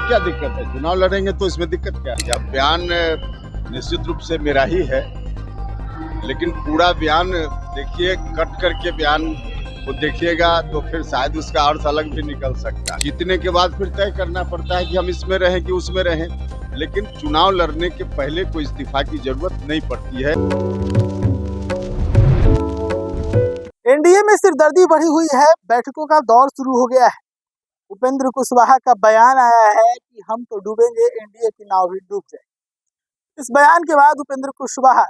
क्या दिक्कत है? चुनाव लड़ेंगे तो इसमें दिक्कत क्या है? यह बयान निश्चित रूप से मेरा ही है, लेकिन पूरा बयान देखिए, कट करके बयान को देखिएगा तो फिर शायद उसका अर्थ अलग भी निकल सकता है। जीतने के बाद फिर तय करना पड़ता है कि हम इसमें रहें कि उसमें रहें, लेकिन चुनाव लड़ने के पहले कोई इस्तीफा की जरूरत नहीं पड़ती है। एनडीए में सिरदर्दी बढ़ी हुई है, बैठकों का दौर शुरू हो गया है। उपेंद्र कुशवाहा का बयान आया है कि हम तो डूबेंगे, एनडीए की नाव भी डूब जाए। इस बयान के बाद उपेंद्र कुशवाहा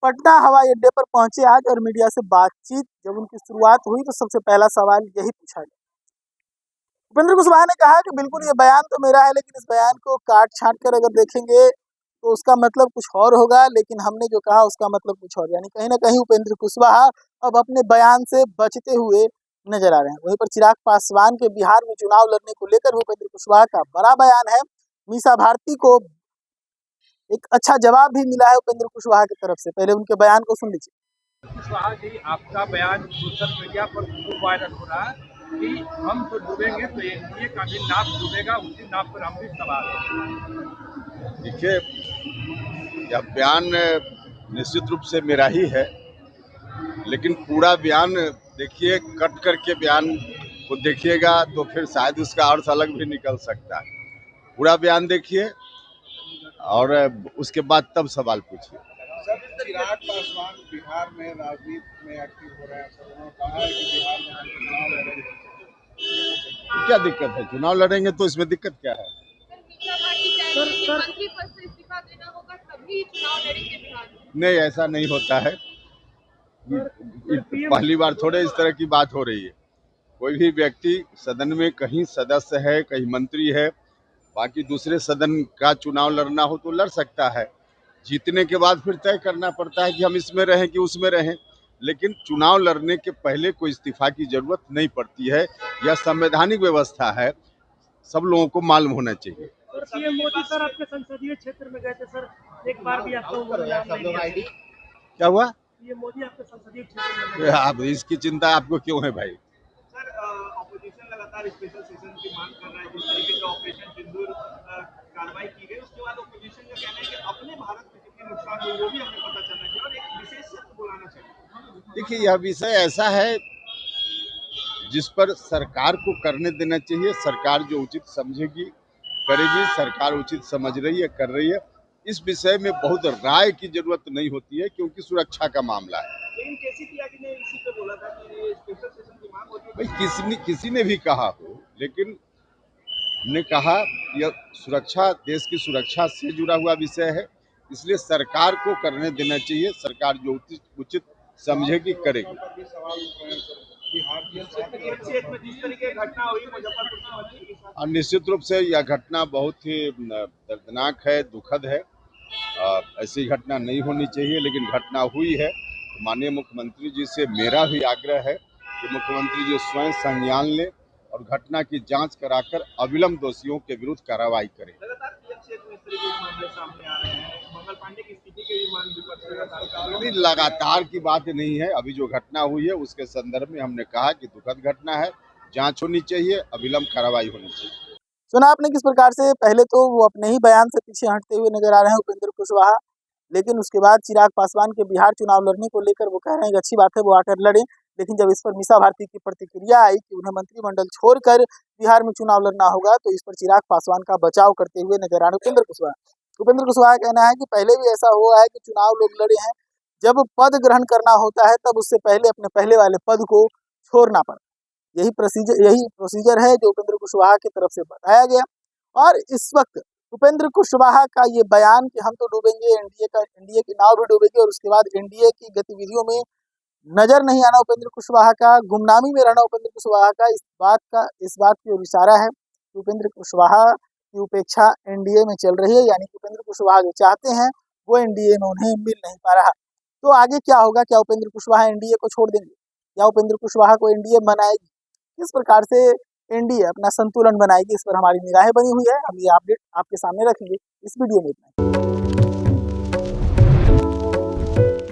पटना हवाई अड्डे पर पहुंचे आज और मीडिया से बातचीत जब उनकी शुरुआत हुई तो सबसे पहला सवाल यही पूछा गया। उपेंद्र कुशवाहा ने कहा कि बिल्कुल ये बयान तो मेरा है, लेकिन इस बयान को काट छांट कर अगर देखेंगे तो उसका मतलब कुछ और होगा, लेकिन हमने जो कहा उसका मतलब कुछ और। यानी कहीं ना कहीं उपेंद्र कुशवाहा अब अपने बयान से बचते हुए नजर आ रहे हैं। वहीं पर चिराग पासवान के बिहार में चुनाव लड़ने को लेकर उपेंद्र कुशवाहा का बड़ा बयान है। मीसा भारती को एक अच्छा जवाब भी मिला है उपेंद्र कुशवाहा की तरफ से। पहले उनके बयान को सुन लीजिए। कुशवाहा जी, आपका बयान सोशल मीडिया पर खूब वायरल हो रहा है कि हम तो डूबेंगे तो एनडीए का भी नाव डूबेगा, उसी नाव पर हम भी सवार हैं। देखिए, यह बयान निश्चित रूप से मेरा ही है, लेकिन पूरा बयान देखिए, कट करके बयान को देखिएगा तो फिर शायद उसका अर्थ अलग भी निकल सकता है। पूरा बयान देखिए और उसके बाद तब सवाल पूछिए। सर, चिराग पासवान बिहार में राजनीति में एक्टिव हो रहे हैं। सर, उन्होंने कहा है कि बिहार में हम चुनाव लड़ेंगे। क्या दिक्कत है? चुनाव लड़ेंगे तो इसमें दिक्कत क्या है? मंत्री पद से इस्तीफा देना होगा तभी चुनाव लड़ेंगे बिहार में। नहीं, ऐसा नहीं होता है। पहली बार थोड़े इस तरह की बात हो रही है। कोई भी व्यक्ति सदन में कहीं सदस्य है, कहीं मंत्री है, बाकी दूसरे सदन का चुनाव लड़ना हो तो लड़ सकता है। जीतने के बाद फिर तय करना पड़ता है कि हम इसमें रहें कि उसमें रहें, लेकिन चुनाव लड़ने के पहले कोई इस्तीफा की जरूरत नहीं पड़ती है। यह संवैधानिक व्यवस्था है, सब लोगों को मालूम होना चाहिए। पीएम मोदी सर आपके संसदीय क्षेत्र में गए थे सर, एक बार भी आपको क्या हुआ? पीएम मोदी आपके संसदीय क्षेत्र में आप इसकी चिंता आपको क्यों है भाई? सर, ऑपोजिशन लगातार स्पेशल सेशन की मांग कर रहा है। जिस तरीके से ऑपरेशन सिंदूर कार्रवाई की गई, उसके बाद ऑपोजिशन का कहना है कि अपने भारत में कितनी नुकसान हुई वो भी हमें पता चलना चाहिए और एक विशेष सत्र बुलाना चाहिए। देखिए, यह विषय ऐसा है जिस पर सरकार को करने देना चाहिए। सरकार जो उचित समझेगी करेगी, सरकार उचित समझ रही है, कर रही है। इस विषय में बहुत राय की जरूरत नहीं होती है, क्योंकि सुरक्षा का मामला है। लेकिन केसी त्यागी ने इसी पे बोला था कि स्पेशल सेशन की मांग होती है। भाई, किसी ने भी कहा हो, लेकिन हमने कहा यह सुरक्षा, देश की सुरक्षा से जुड़ा हुआ विषय है, इसलिए सरकार को करने देना चाहिए। सरकार जो उचित समझेगी करेगी। और निश्चित रूप से यह घटना बहुत ही दर्दनाक है, दुखद है। ऐसी घटना नहीं होनी चाहिए, लेकिन घटना हुई है। माननीय मुख्यमंत्री जी से मेरा भी आग्रह है कि मुख्यमंत्री जी स्वयं संज्ञान लें और घटना की जांच कराकर अविलंब दोषियों के विरुद्ध कार्रवाई करें। लगातार की बात नहीं है, अभी जो घटना हुई है उसके संदर्भ में हमने कहा कि दुखद घटना है, जांच होनी चाहिए, अविलंब कार्रवाई होनी चाहिए। सुना आपने किस प्रकार से पहले तो वो अपने ही बयान से पीछे हटते हुए नजर आ रहे हैं उपेंद्र कुशवाहा, लेकिन उसके बाद चिराग पासवान के बिहार चुनाव लड़ने को लेकर वो कह रहे हैं कि अच्छी बात है, वो आकर लड़े। लेकिन जब इस पर मीसा भारती की प्रतिक्रिया आई कि उन्हें मंत्रिमंडल छोड़कर बिहार में चुनाव लड़ना होगा, तो इस पर चिराग पासवान का बचाव करते हुए नजर आ रहे उपेंद्र कुशवाहा। उपेंद्र कुशवाहा का कहना है कि पहले भी ऐसा हुआ है कि चुनाव लोग लड़े हैं, जब पद ग्रहण करना होता है तब उससे पहले अपने पहले वाले पद को छोड़ना पड़ता है। यही प्रोसीजर है जो उपेंद्र कुशवाहा की तरफ से बताया गया। और इस वक्त उपेंद्र कुशवाहा का ये बयान कि हम तो डूबेंगे, एनडीए की नाव भी डूबेगी, और उसके बाद एनडीए की गतिविधियों में नजर नहीं आना उपेंद्र कुशवाहा का, गुमनामी में रहना उपेंद्र कुशवाहा का, इस बात की ओर इशारा है कि उपेंद्र कुशवाहा की उपेक्षा एनडीए में चल रही है। यानी कि उपेंद्र कुशवाहा जो चाहते हैं वो एनडीए में उन्हें मिल नहीं पा रहा। तो आगे क्या होगा? क्या उपेंद्र कुशवाहा एनडीए को छोड़ देंगे या उपेंद्र कुशवाहा को एनडीए बनाएगी? किस प्रकार से एनडीए अपना संतुलन बनाएगी, इस पर हमारी निगाहें बनी हुई है। हम ये अपडेट आपके सामने रखेंगे इस वीडियो में।